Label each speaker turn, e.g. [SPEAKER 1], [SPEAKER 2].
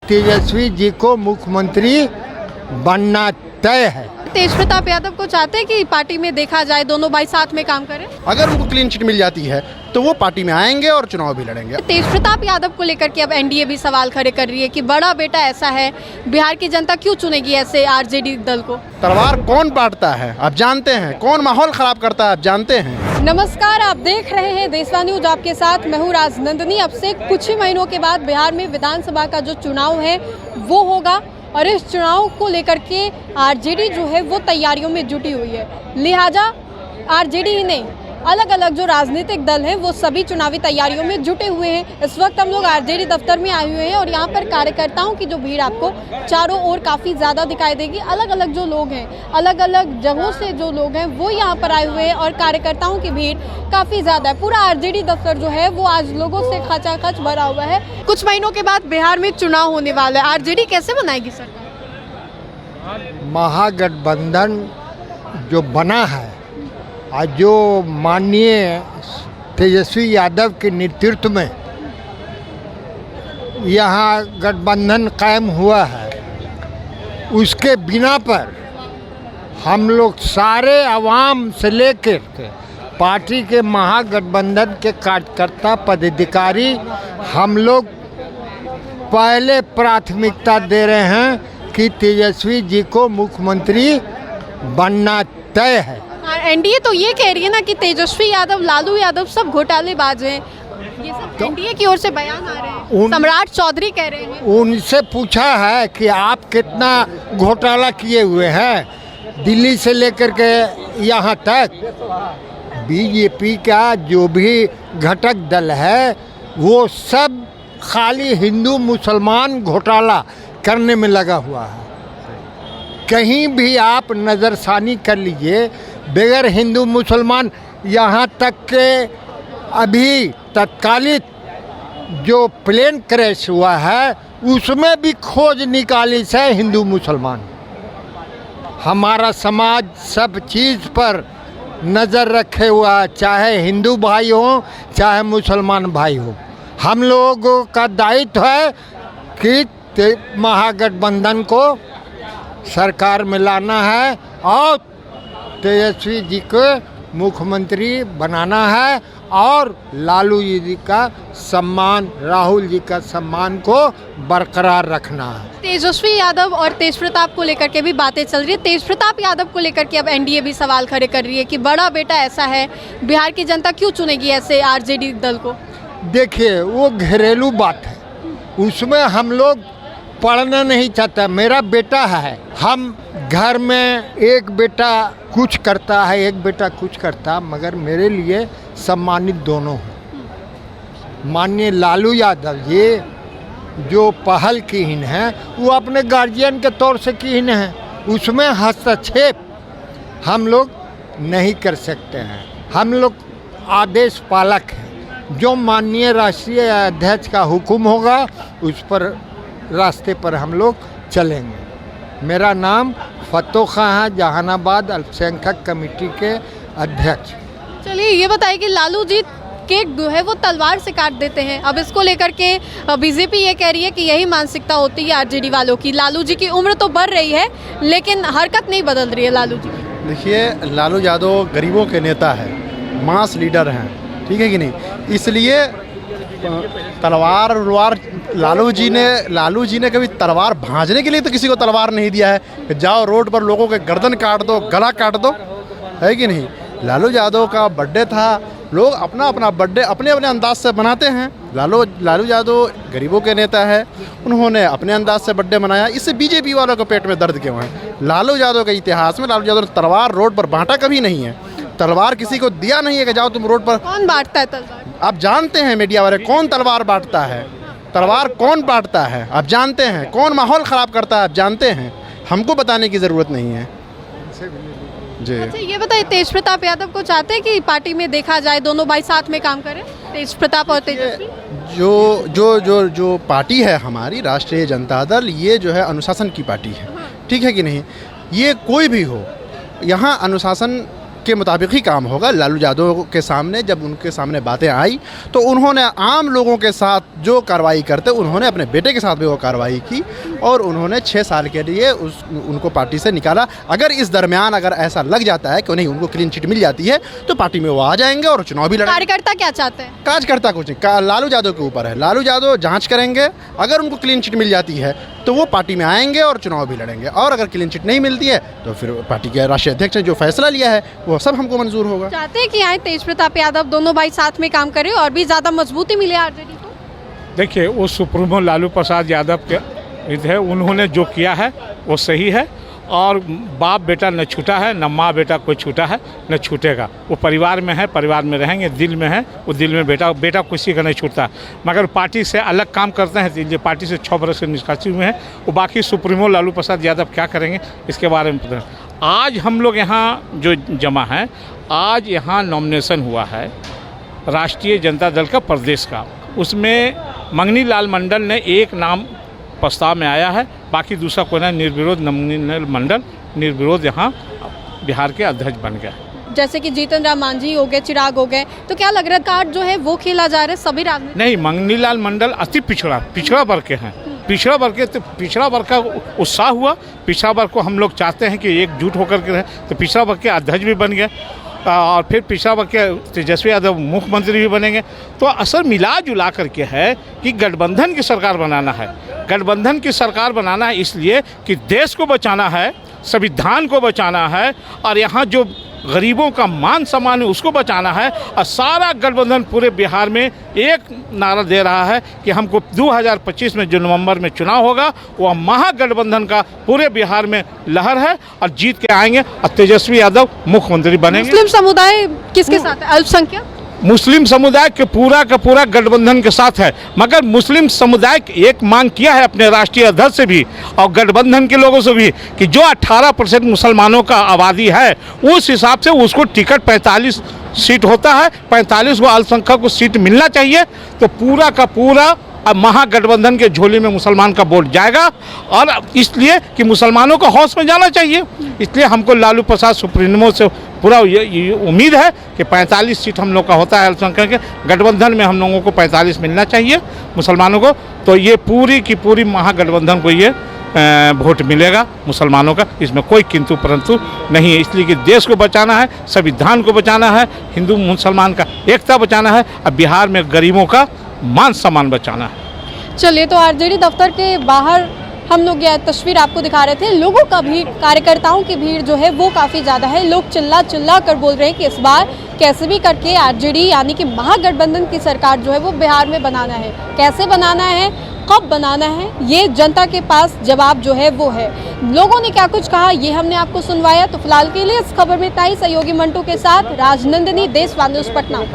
[SPEAKER 1] तेजस्वी जी को मुख्यमंत्री बनना तय है।
[SPEAKER 2] तेज प्रताप यादव को चाहते हैं कि पार्टी में देखा जाए, दोनों भाई साथ में काम करें।
[SPEAKER 3] अगर उनको क्लीन चिट मिल जाती है तो वो पार्टी में आएंगे और चुनाव भी लड़ेंगे।
[SPEAKER 2] तेज प्रताप यादव को लेकर के अब एनडीए भी सवाल खड़े कर रही है कि बड़ा बेटा ऐसा है, बिहार की जनता क्यों चुनेगी ऐसे आरजेडी दल को।
[SPEAKER 3] तलवार कौन बांटता है आप जानते हैं, कौन माहौल खराब करता है आप जानते हैं।
[SPEAKER 2] नमस्कार, आप देख रहे हैं देशवा न्यूज, आपके साथ मैं हूँ राजनंदिनी। अब से कुछ ही महीनों के बाद बिहार में विधानसभा का जो चुनाव है वो होगा और इस चुनाव को लेकर के आरजेडी जो है वो तैयारियों में जुटी हुई है। लिहाजा आरजेडी ही नहीं, अलग अलग जो राजनीतिक दल हैं वो सभी चुनावी तैयारियों में जुटे हुए हैं। इस वक्त हम लोग आरजेडी दफ्तर में आए हुए हैं और यहाँ पर कार्यकर्ताओं की जो भीड़ आपको चारों ओर काफ़ी ज़्यादा दिखाई देगी। अलग अलग जो लोग हैं, अलग अलग जगहों से जो लोग हैं वो यहाँ पर आए हुए हैं और कार्यकर्ताओं की भीड़ काफ़ी ज़्यादा है। पूरा आरजेडी दफ्तर जो है वो आज लोगों से खचाखच भरा हुआ है। कुछ महीनों के बाद बिहार में चुनाव होने वाला है, आरजेडी कैसे बनाएगी सरकार?
[SPEAKER 1] महागठबंधन जो बना है और जो माननीय तेजस्वी यादव के नेतृत्व में यहाँ गठबंधन कायम हुआ है, उसके बिना पर हम लोग सारे आवाम से लेकर के पार्टी के महागठबंधन के कार्यकर्ता पदाधिकारी हम लोग पहले प्राथमिकता दे रहे हैं कि तेजस्वी जी को मुख्यमंत्री बनना तय है।
[SPEAKER 2] एनडीए तो ये कह रही है ना कि तेजस्वी यादव, लालू यादव सब घोटालेबाज हैं। ये सब एनडीए की ओर से बयान आ रहे हैं। सम्राट चौधरी कह रहे हैं।
[SPEAKER 1] उनसे पूछा है कि आप कितना घोटाला किए हुए हैं दिल्ली से लेकर के यहाँ तक। बीजेपी का जो भी घटक दल है वो सब खाली हिंदू मुसलमान घोटाला करने में लगा हुआ है। कहीं भी आप नज़रसानी कर लीजिए, बगैर हिंदू मुसलमान, यहाँ तक के अभी तत्कालिक जो प्लेन क्रैश हुआ है उसमें भी खोज निकाली से हिंदू मुसलमान। हमारा समाज सब चीज़ पर नज़र रखे हुआ है, चाहे हिंदू भाई हो चाहे मुसलमान भाई हो। हम लोगों का दायित्व है कि महागठबंधन को सरकार में लाना है और तेजस्वी जी को मुख्यमंत्री बनाना है और लालू जी का सम्मान, राहुल जी का सम्मान को बरकरार रखना है।
[SPEAKER 2] तेजस्वी यादव और तेज प्रताप को लेकर के भी बातें चल रही है। तेज प्रताप यादव को लेकर के अब एनडीए भी सवाल खड़े कर रही है कि बड़ा बेटा ऐसा है, बिहार की जनता क्यों चुनेगी ऐसे आरजेडी दल को।
[SPEAKER 1] देखिए, वो घरेलू बात है, उसमें हम लोग पढ़ना नहीं चाहता। मेरा बेटा है, हम घर में एक बेटा कुछ करता है, एक बेटा कुछ करता, मगर मेरे लिए सम्मानित दोनों हैं। माननीय लालू यादव ये जो पहल कीन है वो अपने गार्जियन के तौर से कीन है, उसमें हस्तक्षेप हम लोग नहीं कर सकते हैं। हम लोग आदेश पालक हैं, जो माननीय राष्ट्रीय अध्यक्ष का हुक्म होगा उस पर रास्ते पर हम लोग चलेंगे। मेरा नाम फतो खां है, जहानाबाद अल्पसंख्यक कमेटी के अध्यक्ष।
[SPEAKER 2] चलिए ये बताइए कि लालू जी केक जो है वो तलवार से काट देते हैं। अब इसको लेकर के बीजेपी ये कह रही है कि यही मानसिकता होती है आरजेडी वालों की। लालू जी की उम्र तो बढ़ रही है लेकिन हरकत नहीं बदल रही है लालू जी की।
[SPEAKER 3] देखिए, लालू यादव गरीबों के नेता है, मास लीडर हैं, ठीक है कि नहीं, इसलिए तलवार लालू जी ने कभी तलवार भांजने के लिए तो किसी को तलवार नहीं दिया है कि जाओ रोड पर लोगों के गर्दन काट दो, गला काट दो, है कि नहीं। लालू यादव का बर्थडे था, लोग अपना अपना बर्थडे अपने अपने अंदाज से मनाते हैं। लालू यादव गरीबों के नेता है, उन्होंने अपने अंदाज से बर्थडे मनाया। इससे बीजेपी वालों के पेट में दर्द क्यों है। लालू यादव के इतिहास में लालू यादव ने तलवार रोड पर बांटा कभी नहीं है, तलवार किसी को दिया नहीं है कि जाओ तुम रोड पर।
[SPEAKER 2] कौन बांटता है तलवार?
[SPEAKER 3] आप जानते हैं मीडिया वाले, कौन तलवार बांटता है, तलवार कौन बांटता है आप जानते हैं, कौन माहौल ख़राब करता है आप जानते हैं। हमको बताने की ज़रूरत नहीं है जी।
[SPEAKER 2] अच्छा ये बताइए, तेज प्रताप यादव को चाहते हैं कि पार्टी में देखा जाए, दोनों भाई साथ में काम करें, तेज प्रताप और तेजस्वी।
[SPEAKER 3] जो पार्टी है हमारी राष्ट्रीय जनता दल, ये जो है अनुशासन की पार्टी है, ठीक है कि नहीं। ये कोई भी हो, यहाँ अनुशासन उसके मुताबिक ही काम होगा। लालू यादव के सामने जब उनके सामने बातें आई तो उन्होंने आम लोगों के साथ जो कार्रवाई करते उन्होंने अपने बेटे के साथ भी वो कार्रवाई की और उन्होंने 6 साल के लिए उनको पार्टी से निकाला। अगर इस दरमियान अगर ऐसा लग जाता है कि नहीं उनको क्लीन चिट मिल जाती है तो पार्टी में वो आ जाएंगे और चुनाव भी लड़ेंगे।
[SPEAKER 2] कार्यकर्ता क्या चाहते हैं?
[SPEAKER 3] कार्यकर्ता कुछ नहीं, लालू यादव के ऊपर है। लालू यादव जांच करेंगे, अगर उनको क्लीन चिट मिल जाती है तो वो पार्टी में आएंगे और चुनाव भी लड़ेंगे, और अगर क्लीन चिट नहीं मिलती है तो फिर पार्टी के राष्ट्रीय अध्यक्ष ने जो फैसला लिया है वो सब हमको मंजूर होगा।
[SPEAKER 2] चाहते हैं कि आए तेज प्रताप यादव, दोनों भाई साथ में काम करें और भी ज़्यादा मजबूती मिले आरजेडी को?
[SPEAKER 4] देखिए, वो सुप्रीमो लालू प्रसाद यादव के है, उन्होंने जो किया है वो सही है और बाप बेटा न छूटा है, न माँ बेटा कोई छूटा है, न छूटेगा। वो परिवार में है, परिवार में रहेंगे, दिल में है, वो दिल में बेटा किसी का नहीं छूटता। मगर पार्टी से अलग काम करते हैं, इसलिए पार्टी से 6 बरस से निष्कासित हुए हैं। वो बाकी सुप्रीमो लालू प्रसाद यादव क्या करेंगे इसके बारे में पता। आज हम लोग यहाँ जो जमा हैं, आज यहाँ नॉमिनेशन हुआ है राष्ट्रीय जनता दल का प्रदेश का, उसमें मंगनी लाल मंडल ने एक नाम प्रस्ताव में आया है, बाकी दूसरा कोई ना, निर्विरोध मंगनी मंडल निर्विरोध यहाँ बिहार के अध्यक्ष बन गया।
[SPEAKER 2] जैसे कि जीतन राम मांझी हो गए, चिराग हो गए, तो क्या लग रहा है कार्ड जो है वो खेला जा रहा है सभी राजनीतिक?
[SPEAKER 4] नहीं, मंगनी लाल मंडल अति पिछड़ा वर्ग के हैं, पिछड़ा वर्ग के, तो पिछड़ा वर्ग का उत्साह हुआ। पिछड़ा वर्ग को हम लोग चाहते हैं कि एकजुट होकर के रहे, तो पिछड़ा वर्ग के अध्यक्ष भी बन गए और फिर पिछड़ा वर्ग के तेजस्वी यादव मुख्यमंत्री भी बनेंगे। तो असर मिला जुला करके है कि गठबंधन की सरकार बनाना है। गठबंधन की सरकार बनाना है इसलिए कि देश को बचाना है, संविधान को बचाना है और यहाँ जो गरीबों का मान सम्मान है उसको बचाना है। और सारा गठबंधन पूरे बिहार में एक नारा दे रहा है कि हमको 2025 में जो नवंबर में चुनाव होगा वह महागठबंधन का पूरे बिहार में लहर है और जीत के आएंगे और तेजस्वी यादव मुख्यमंत्री बनेंगे।
[SPEAKER 2] मुस्लिम समुदाय किसके साथ है? अल्पसंख्यक
[SPEAKER 4] मुस्लिम समुदाय के पूरा का पूरा गठबंधन के साथ है, मगर मुस्लिम समुदाय एक मांग किया है अपने राष्ट्रीय अध्यक्ष से भी और गठबंधन के लोगों से भी कि जो 18% मुसलमानों का आबादी है उस हिसाब से उसको टिकट 45 सीट होता है, 45 को अल्पसंख्यक को सीट मिलना चाहिए। तो पूरा का पूरा अब महागठबंधन के झोली में मुसलमान का वोट जाएगा और इसलिए कि मुसलमानों को हौस में जाना चाहिए। इसलिए हमको लालू प्रसाद सुप्रीमो से पूरा ये उम्मीद है कि 45 सीट हम लोग का होता है अल्पसंख्यक के, गठबंधन में हम लोगों को 45 मिलना चाहिए मुसलमानों को। तो ये पूरी की पूरी महागठबंधन को ये वोट मिलेगा मुसलमानों का, इसमें कोई किंतु परंतु नहीं है। इसलिए कि देश को बचाना है, संविधान को बचाना है, हिंदू मुसलमान का एकता बचाना है और बिहार में गरीबों का मान सम्मान बचाना है।
[SPEAKER 2] चलिए, तो आरजेडी दफ्तर के बाहर हम लोग यह तस्वीर आपको दिखा रहे थे। लोगों का भीड़, कार्यकर्ताओं की भीड़ जो है वो काफ़ी ज़्यादा है। लोग चिल्ला कर बोल रहे हैं कि इस बार कैसे भी करके आरजेडी यानी कि महागठबंधन की सरकार जो है वो बिहार में बनाना है। कैसे बनाना है, कब बनाना है, ये जनता के पास जवाब जो है वो है। लोगों ने क्या कुछ कहा ये हमने आपको सुनवाया। तो फिलहाल के लिए इस खबर में इतना ही। सहयोगी मंटू के साथ राजनंदिनी, देशवाणी न्यूज़, पटना।